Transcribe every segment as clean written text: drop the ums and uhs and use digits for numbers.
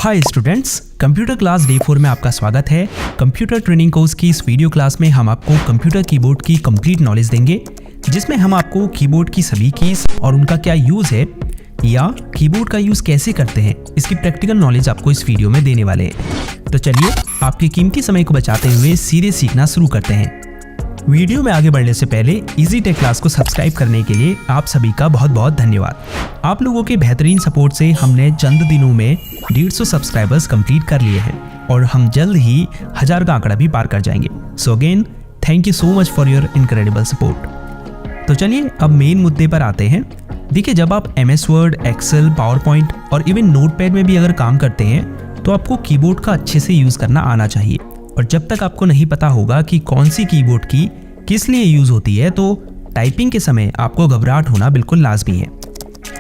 Hi students, computer class day 4 में आपका स्वागत है। कंप्यूटर ट्रेनिंग कोर्स की इस वीडियो क्लास में हम आपको कंप्यूटर कीबोर्ड की कंप्लीट नॉलेज देंगे, जिसमें हम आपको कीबोर्ड की सभी कीज और उनका क्या यूज़ है या कीबोर्ड का यूज़ कैसे करते हैं, इसकी प्रैक्टिकल नॉलेज आपको इस वीडियो में देने वाले हैं। तो चलिए आपके कीमती समय को बचाते हुए सीधे सीखना शुरू करते हैं। वीडियो में आगे बढ़ने से पहले इजी टेक क्लास को सब्सक्राइब करने के लिए आप सभी का बहुत बहुत धन्यवाद। आप लोगों के बेहतरीन सपोर्ट से हमने चंद दिनों में 150 सब्सक्राइबर्स कंप्लीट कर लिए हैं और हम जल्द ही 1000 का आंकड़ा भी पार कर जाएंगे। So again thank you so much for your incredible support. तो चलिए अब मेन मुद्दे पर आते हैं। देखिए, जब आप MS Word, Excel, PowerPoint और इवन नोटपैड में भी अगर काम करते हैं तो आपको कीबोर्ड का अच्छे से यूज़ करना आना चाहिए। और जब तक आपको नहीं पता होगा कि कौन सी कीबोर्ड की किस लिए यूज़ होती है तो टाइपिंग के समय आपको घबराहट होना बिल्कुल लाजमी है।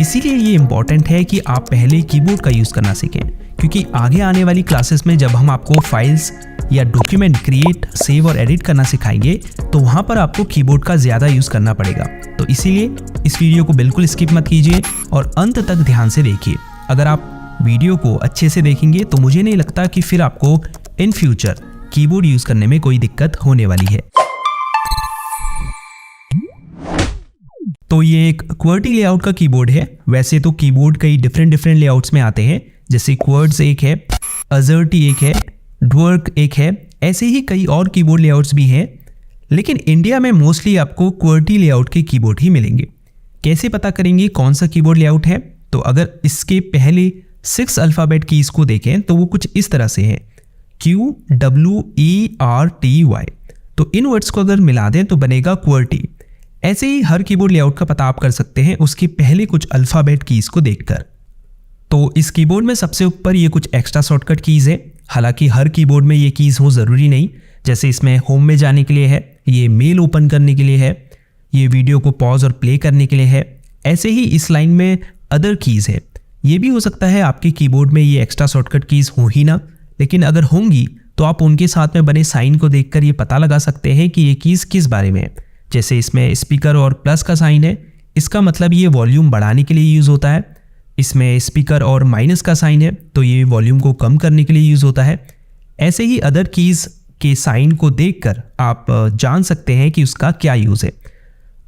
इसीलिए ये इम्पॉर्टेंट है कि आप पहले कीबोर्ड का यूज़ करना सीखें, क्योंकि आगे आने वाली क्लासेस में जब हम आपको फाइल्स या डॉक्यूमेंट क्रिएट, सेव और एडिट करना सिखाएंगे तो वहाँ पर आपको कीबोर्ड का ज़्यादा यूज़ करना पड़ेगा। तो इसीलिए इस वीडियो को बिल्कुल स्किप मत कीजिए और अंत तक ध्यान से देखिए। अगर आप वीडियो को अच्छे से देखेंगे तो मुझे नहीं लगता कि फिर आपको इन फ्यूचर कीबोर्ड यूज़ करने में कोई दिक्कत होने वाली है। तो ये एक QWERTY लेआउट का कीबोर्ड है। वैसे तो कीबोर्ड कई डिफरेंट लेआउट्स में आते हैं, जैसे QWERTZ एक है, AZERTY एक है, DWORD एक है, ऐसे ही कई और कीबोर्ड लेआउट्स भी हैं। लेकिन इंडिया में मोस्टली आपको QWERTY लेआउट के कीबोर्ड ही मिलेंगे। कैसे पता करेंगे कौन सा कीबोर्ड लेआउट है? तो अगर इसके पहले 6 अल्फ़ाबेट कीज़ को देखें तो वो कुछ इस तरह से है, QWERTY। तो इन वर्ड्स को अगर मिला दें तो बनेगा QWERTY। ऐसे ही हर कीबोर्ड लेआउट का पता आप कर सकते हैं उसके पहले कुछ अल्फ़ाबेट कीज़ को देखकर। तो इस कीबोर्ड में सबसे ऊपर ये कुछ एक्स्ट्रा शॉर्टकट कीज़ है। हालांकि हर कीबोर्ड में ये कीज़ हो ज़रूरी नहीं। जैसे इसमें होम में जाने के लिए है, ये मेल ओपन करने के लिए है, ये वीडियो को पॉज और प्ले करने के लिए है। ऐसे ही इस लाइन में अदर कीज़ है। ये भी हो सकता है आपके कीबोर्ड में ये एक्स्ट्रा शॉर्टकट कीज़ हो ही ना, लेकिन अगर होंगी तो आप उनके साथ में बने साइन को देखकर ये पता लगा सकते हैं कि ये कीज़ किस बारे में है। जैसे इसमें स्पीकर और प्लस का साइन है, इसका मतलब ये वॉल्यूम बढ़ाने के लिए यूज़ होता है। इसमें स्पीकर और माइनस का साइन है तो ये वॉल्यूम को कम करने के लिए यूज़ होता है। ऐसे ही अदर कीज़ के साइन को देखकर आप जान सकते हैं कि उसका क्या यूज़ है।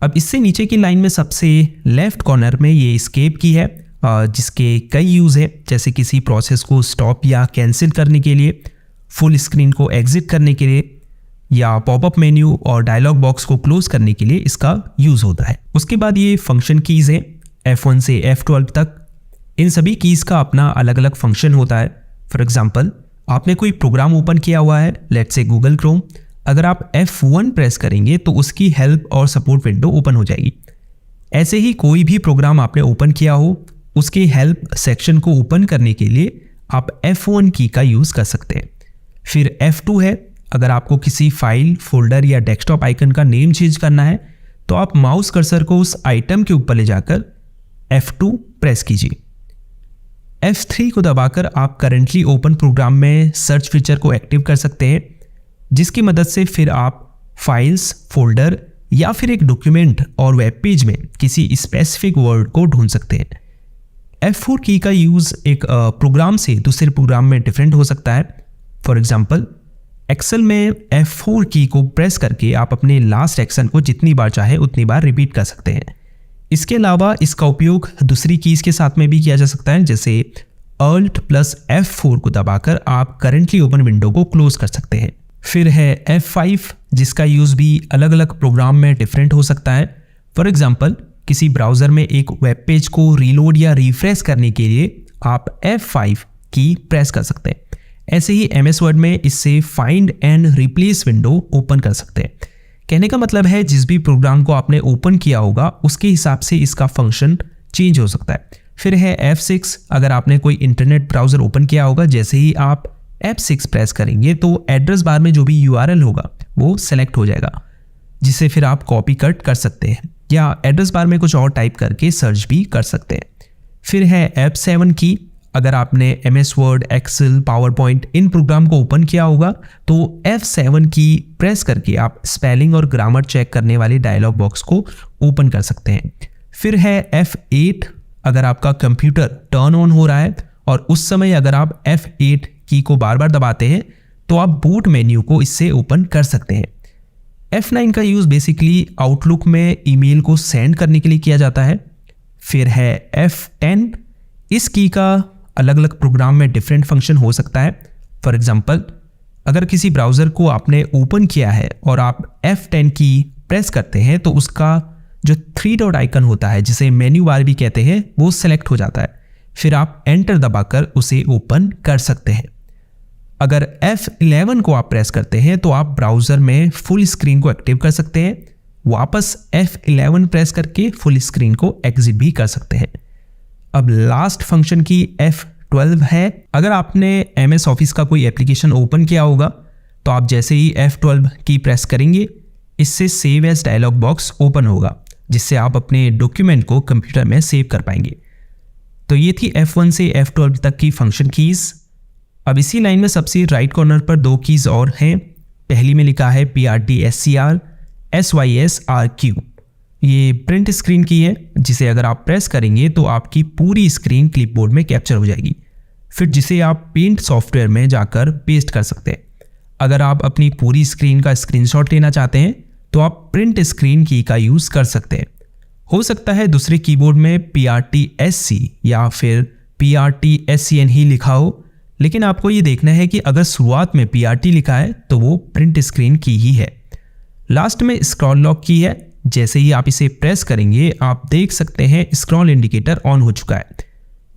अब इससे नीचे की लाइन में सबसे लेफ्ट कॉर्नर में ये एस्केप की है, जिसके कई यूज़ है, जैसे किसी प्रोसेस को स्टॉप या कैंसिल करने के लिए, फुल स्क्रीन को एग्जिट करने के लिए, या पॉपअप मेन्यू और डायलॉग बॉक्स को क्लोज करने के लिए इसका यूज़ होता है। उसके बाद ये फंक्शन कीज़ है, F1 से F12 तक। इन सभी कीज़ का अपना अलग अलग फंक्शन होता है। फॉर एग्जांपल, आपने कोई प्रोग्राम ओपन किया हुआ है, लेट्स से गूगल क्रोम। अगर आप F1 प्रेस करेंगे तो उसकी हेल्प और सपोर्ट विंडो ओपन हो जाएगी। ऐसे ही कोई भी प्रोग्राम आपने ओपन किया हो, उसके हेल्प सेक्शन को ओपन करने के लिए आप F1 की का यूज़ कर सकते हैं। फिर F2 है, अगर आपको किसी फाइल, फोल्डर या डेस्कटॉप आइकन का नेम चेंज करना है तो आप माउस कर्सर को उस आइटम के ऊपर ले जाकर F2 प्रेस कीजिए। F3 को दबाकर आप करंटली ओपन प्रोग्राम में सर्च फीचर को एक्टिव कर सकते हैं, जिसकी मदद से फिर आप फाइल्स, फोल्डर या फिर एक डॉक्यूमेंट और वेब पेज में किसी स्पेसिफिक वर्ड को ढूंढ सकते हैं। F4 की का यूज़ एक प्रोग्राम से दूसरे प्रोग्राम में डिफरेंट हो सकता है। फॉर एग्जाम्पल, एक्सेल में F4 की को प्रेस करके आप अपने लास्ट एक्शन को जितनी बार चाहे उतनी बार रिपीट कर सकते हैं। इसके अलावा इसका उपयोग दूसरी कीज़ के साथ में भी किया जा सकता है, जैसे Alt + F4 को दबाकर आप करंटली ओपन विंडो को क्लोज कर सकते हैं। फिर है F5, जिसका यूज़ भी अलग अलग प्रोग्राम में डिफरेंट हो सकता है। फॉर एग्जाम्पल, किसी ब्राउज़र में एक वेब पेज को रीलोड या रिफ्रेश करने के लिए आप F5 की प्रेस कर सकते हैं। ऐसे ही MS वर्ड में इससे find and replace window open कर सकते हैं। कहने का मतलब है जिस भी प्रोग्राम को आपने ओपन किया होगा उसके हिसाब से इसका फंक्शन चेंज हो सकता है। फिर है F6, अगर आपने कोई इंटरनेट ब्राउज़र ओपन किया होगा, जैसे ही आप F6 प्रेस करेंगे तो एड्रेस बार में जो भी URL होगा वो सेलेक्ट हो जाएगा, जिसे फिर आप कॉपी कट कर सकते हैं या एड्रेस बार में कुछ और टाइप करके सर्च भी कर सकते हैं। फिर है F7 की, अगर आपने MS Word, Excel, PowerPoint इन प्रोग्राम को ओपन किया होगा तो F7 की प्रेस करके आप स्पेलिंग और ग्रामर चेक करने वाले डायलॉग बॉक्स को ओपन कर सकते हैं। फिर है F8, अगर आपका कंप्यूटर टर्न ऑन हो रहा है और उस समय अगर आप F8 की को बार बार दबाते हैं तो आप बूट मेन्यू को इससे ओपन कर सकते हैं। F9 का यूज़ बेसिकली आउटलुक में ईमेल को सेंड करने के लिए किया जाता है। फिर है F10, इस की का अलग अलग प्रोग्राम में डिफरेंट फंक्शन हो सकता है। फॉर एग्जांपल, अगर किसी ब्राउज़र को आपने ओपन किया है और आप F10 की प्रेस करते हैं तो उसका जो 3 डॉट आइकन होता है, जिसे मेन्यू बार भी कहते हैं, वो सेलेक्ट हो जाता है। फिर आप एंटर दबाकर उसे ओपन कर सकते हैं। अगर F11 को आप प्रेस करते हैं तो आप ब्राउज़र में फुल स्क्रीन को एक्टिव कर सकते हैं। वापस F11 प्रेस करके फुल स्क्रीन को एग्जिट भी कर सकते हैं। अब लास्ट फंक्शन की F12 है। अगर आपने MS ऑफिस का कोई एप्लीकेशन ओपन किया होगा तो आप जैसे ही F12 की प्रेस करेंगे, इससे save as dialog box open होगा, जिससे आप अपने डॉक्यूमेंट को कंप्यूटर में सेव कर पाएंगे। तो ये थी F1 से F12 तक की फंक्शन कीज़। अब इसी लाइन में सबसे राइट कॉर्नर पर 2 कीज़ और हैं। पहली में लिखा है PRT/SCR SYSRQ। ये प्रिंट स्क्रीन की है, जिसे अगर आप प्रेस करेंगे तो आपकी पूरी स्क्रीन क्लिपबोर्ड में कैप्चर हो जाएगी, फिर जिसे आप पेंट सॉफ्टवेयर में जाकर पेस्ट कर सकते हैं। अगर आप अपनी पूरी स्क्रीन का स्क्रीनशॉट लेना चाहते हैं तो आप प्रिंट स्क्रीन की का यूज़ कर सकते हैं। हो सकता है दूसरे कीबोर्ड में PRTSC या फिर PRTSCN ही लिखा हो, लेकिन आपको ये देखना है कि अगर शुरुआत में PRT लिखा है तो वो प्रिंट स्क्रीन की ही है। लास्ट में स्क्रॉल लॉक की है। जैसे ही आप इसे प्रेस करेंगे आप देख सकते हैं स्क्रॉल इंडिकेटर ऑन हो चुका है।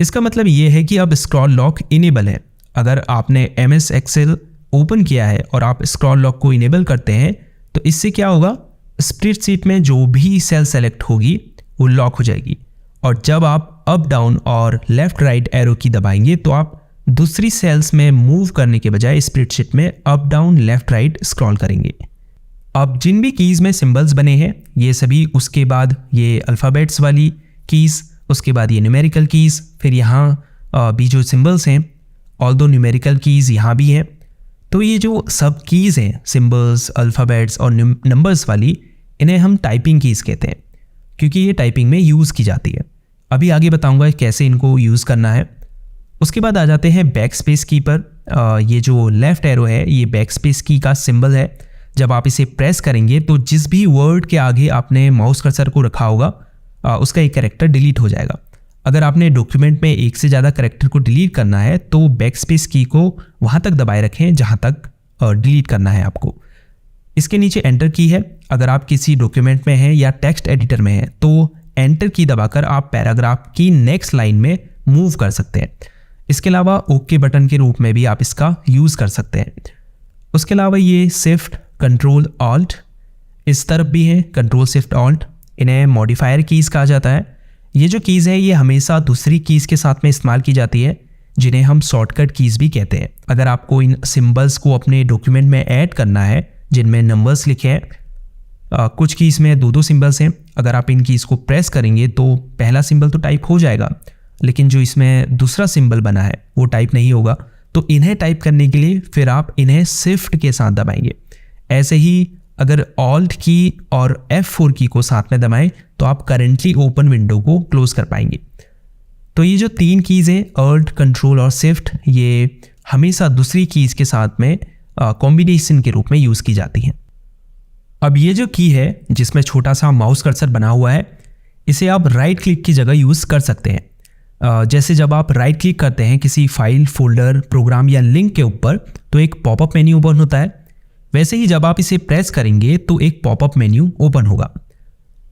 इसका मतलब ये है कि अब स्क्रॉल लॉक इनेबल है। अगर आपने MS Excel ओपन किया है और आप स्क्रॉल लॉक को इनेबल करते हैं तो इससे क्या होगा, स्प्रेडशीट में जो भी सेल सेलेक्ट होगी वो लॉक हो जाएगी, और जब आप अप डाउन और लेफ्ट राइट एरो की दबाएंगे तो आप दूसरी सेल्स में मूव करने के बजाय स्प्रेडशीट में up down left right scroll करेंगे। अब जिन भी कीज़ में सिंबल्स बने हैं ये सभी, उसके बाद ये अल्फ़ाबेट्स वाली कीज़, उसके बाद ये न्यूमेरिकल कीज़, फिर यहाँ भी जो सिंबल्स हैं, ऑल्दो न्यूमेरिकल कीज़ यहाँ भी हैं। तो ये जो सब कीज़ हैं, सिंबल्स, अल्फ़ाबेट्स और नंबर्स वाली, इन्हें हम टाइपिंग कीज़ कहते हैं, क्योंकि ये टाइपिंग में यूज़ की जाती है। अभी आगे बताऊँगा कैसे इनको यूज़ करना है। उसके बाद आ जाते हैं बैक स्पेस की पर। ये जो लेफ़्ट एरो है ये बैक स्पेस की का सिंबल है। जब आप इसे प्रेस करेंगे तो जिस भी वर्ड के आगे आपने माउस कर्सर को रखा होगा उसका एक कैरेक्टर डिलीट हो जाएगा। अगर आपने डॉक्यूमेंट में एक से ज़्यादा कैरेक्टर को डिलीट करना है तो बैक स्पेस की को वहाँ तक दबाए रखें जहाँ तक डिलीट करना है आपको। इसके नीचे एंटर की है। अगर आप किसी डॉक्यूमेंट में हैं या टेक्स्ट एडिटर में हैं तो एंटर की दबाकर आप पैराग्राफ की नेक्स्ट लाइन में मूव कर सकते हैं। इसके अलावा ओके बटन के रूप में भी आप इसका यूज़ कर सकते हैं। उसके अलावा ये शिफ्ट, कंट्रोल, ऑल्ट इस तरफ भी हैं, कंट्रोल शिफ्ट ऑल्ट। इन्हें मॉडिफायर कीज़ कहा जाता है। ये जो कीज़ है ये हमेशा दूसरी कीज़ के साथ में इस्तेमाल की जाती है, जिन्हें हम शॉर्टकट कीज़ भी कहते हैं। अगर आपको इन सिंबल्स को अपने डॉक्यूमेंट में ऐड करना है जिनमें नंबर्स लिखे हैं, कुछ कीज़ में 2-2 सिंबल्स हैं, अगर आप इन कीज़ को प्रेस करेंगे तो पहला सिंबल तो टाइप हो जाएगा, लेकिन जो इसमें दूसरा सिंबल बना है वो टाइप नहीं होगा। तो इन्हें टाइप करने के लिए फिर आप इन्हें शिफ्ट के साथ दबाएंगे। ऐसे ही अगर ऑल्ट की और F4 की को साथ में दबाएं तो आप करेंटली ओपन विंडो को क्लोज कर पाएंगे। तो ये जो 3 कीज़ हैं, ऑल्ट, कंट्रोल और शिफ्ट, ये हमेशा दूसरी कीज़ के साथ में कॉम्बिनेशन के रूप में यूज़ की जाती हैं। अब ये जो की है जिसमें छोटा सा माउस कर्सर बना हुआ है, इसे आप राइट क्लिक की जगह यूज़ कर सकते हैं। जैसे जब आप राइट क्लिक करते हैं किसी फाइल, फोल्डर, प्रोग्राम या लिंक के ऊपर तो एक पॉपअप मेन्यू ओपन होता है, वैसे ही जब आप इसे प्रेस करेंगे तो एक पॉपअप मेन्यू ओपन होगा।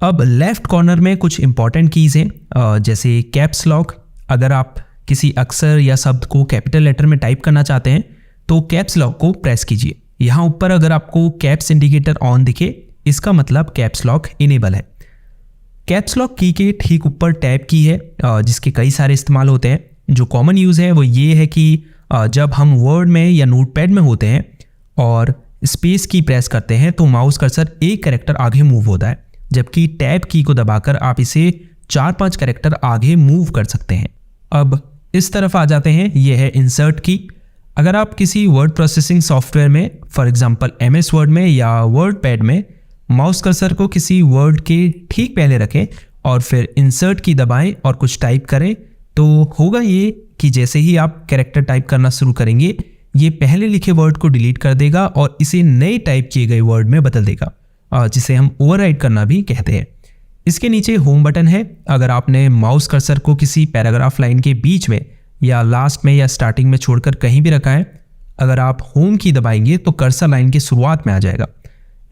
अब लेफ्ट कॉर्नर में कुछ इंपॉर्टेंट कीज़ हैं, जैसे कैप्स लॉक। अगर आप किसी अक्षर या शब्द को कैपिटल लेटर में टाइप करना चाहते हैं तो कैप्स लॉक को प्रेस कीजिए। यहाँ ऊपर अगर आपको कैप्स इंडिकेटर ऑन दिखे, इसका मतलब कैप्स लॉक इनेबल है। कैप्स लॉक की के ठीक ऊपर टैब की है, जिसके कई सारे इस्तेमाल होते हैं। जो कॉमन यूज़ है वो ये है कि जब हम वर्ड में या नोटपैड में होते हैं और स्पेस की प्रेस करते हैं तो माउस कर्सर एक कैरेक्टर आगे मूव होता है, जबकि टैब की को दबाकर आप इसे 4-5 कैरेक्टर आगे मूव कर सकते हैं। अब इस तरफ आ जाते हैं, ये है इंसर्ट की। अगर आप किसी वर्ड प्रोसेसिंग सॉफ्टवेयर में, फॉर एग्जांपल MS वर्ड में या वर्ड पैड में, माउस कर्सर को किसी वर्ड के ठीक पहले रखें और फिर इंसर्ट की दबाएं और कुछ टाइप करें तो होगा ये कि जैसे ही आप कैरेक्टर टाइप करना शुरू करेंगे, ये पहले लिखे वर्ड को डिलीट कर देगा और इसे नए टाइप किए गए वर्ड में बदल देगा, जिसे हम ओवरराइट करना भी कहते हैं। इसके नीचे होम बटन है। अगर आपने माउस कर्सर को किसी पैराग्राफ लाइन के बीच में या लास्ट में या स्टार्टिंग में छोड़कर कहीं भी रखा है, अगर आप होम की दबाएंगे तो कर्सर लाइन की शुरुआत में आ जाएगा।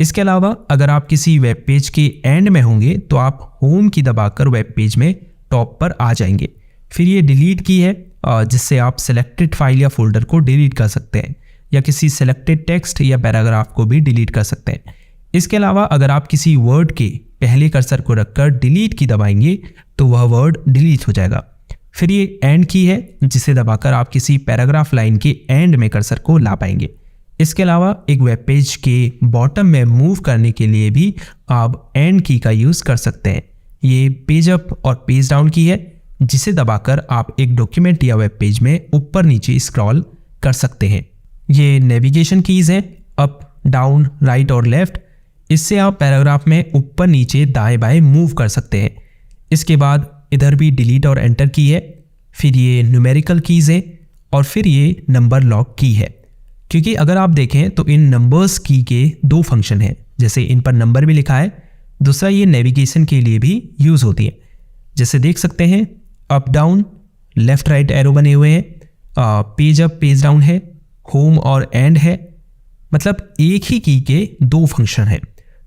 इसके अलावा अगर आप किसी वेब पेज के एंड में होंगे तो आप होम की दबाकर वेब पेज में टॉप पर आ जाएंगे। फिर ये डिलीट की है, जिससे आप सिलेक्टेड फाइल या फोल्डर को डिलीट कर सकते हैं या किसी सिलेक्टेड टेक्स्ट या पैराग्राफ को भी डिलीट कर सकते हैं। इसके अलावा अगर आप किसी वर्ड के पहले कर्सर को रखकर डिलीट की दबाएंगे तो वह वर्ड डिलीट हो जाएगा। फिर ये एंड की है, जिसे दबाकर आप किसी पैराग्राफ लाइन के एंड में कर्सर को ला पाएंगे। इसके अलावा एक वेब पेज के बॉटम में मूव करने के लिए भी आप एंड की का यूज़ कर सकते हैं। ये पेज अप और पेज डाउन की है, जिसे दबाकर आप एक डॉक्यूमेंट या वेब पेज में ऊपर नीचे स्क्रॉल कर सकते हैं। ये नेविगेशन कीज़ हैं, अप डाउन राइट और लेफ्ट। इससे आप पैराग्राफ में ऊपर नीचे दाएं बाएं मूव कर सकते हैं। इसके बाद इधर भी डिलीट और एंटर की है। फिर ये न्यूमेरिकल कीज़ है और फिर ये नंबर लॉक की है। क्योंकि अगर आप देखें तो इन नंबर्स की के दो फंक्शन हैं, जैसे इन पर नंबर भी लिखा है, दूसरा ये नेविगेशन के लिए भी यूज़ होती है। जैसे देख सकते हैं up down left right arrow बने हुए हैं, पेज अप पेज डाउन है, होम और एंड है, मतलब एक ही की के दो फंक्शन हैं।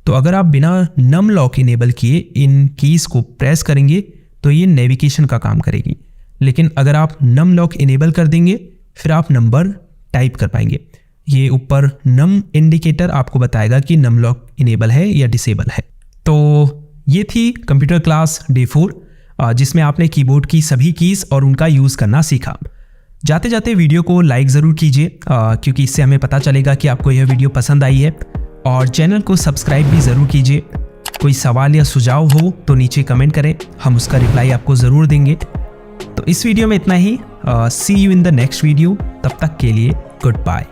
तो अगर आप बिना नम लॉक इनेबल किए इन कीज़ को प्रेस करेंगे तो ये नेविगेशन का काम करेगी, लेकिन अगर आप नम लॉक इनेबल कर देंगे फिर आप नंबर टाइप कर पाएंगे। ये ऊपर नम इंडिकेटर आपको बताएगा कि नम लॉक इनेबल है या डिसेबल है। तो ये थी कंप्यूटर क्लास डे 4, जिसमें आपने कीबोर्ड की सभी कीज़ और उनका यूज़ करना सीखा। जाते जाते वीडियो को लाइक ज़रूर कीजिए, क्योंकि इससे हमें पता चलेगा कि आपको यह वीडियो पसंद आई है, और चैनल को सब्सक्राइब भी ज़रूर कीजिए। कोई सवाल या सुझाव हो तो नीचे कमेंट करें, हम उसका रिप्लाई आपको ज़रूर देंगे। तो इस वीडियो में इतना ही। See you in the next video. तब तक के लिए गुड बाय।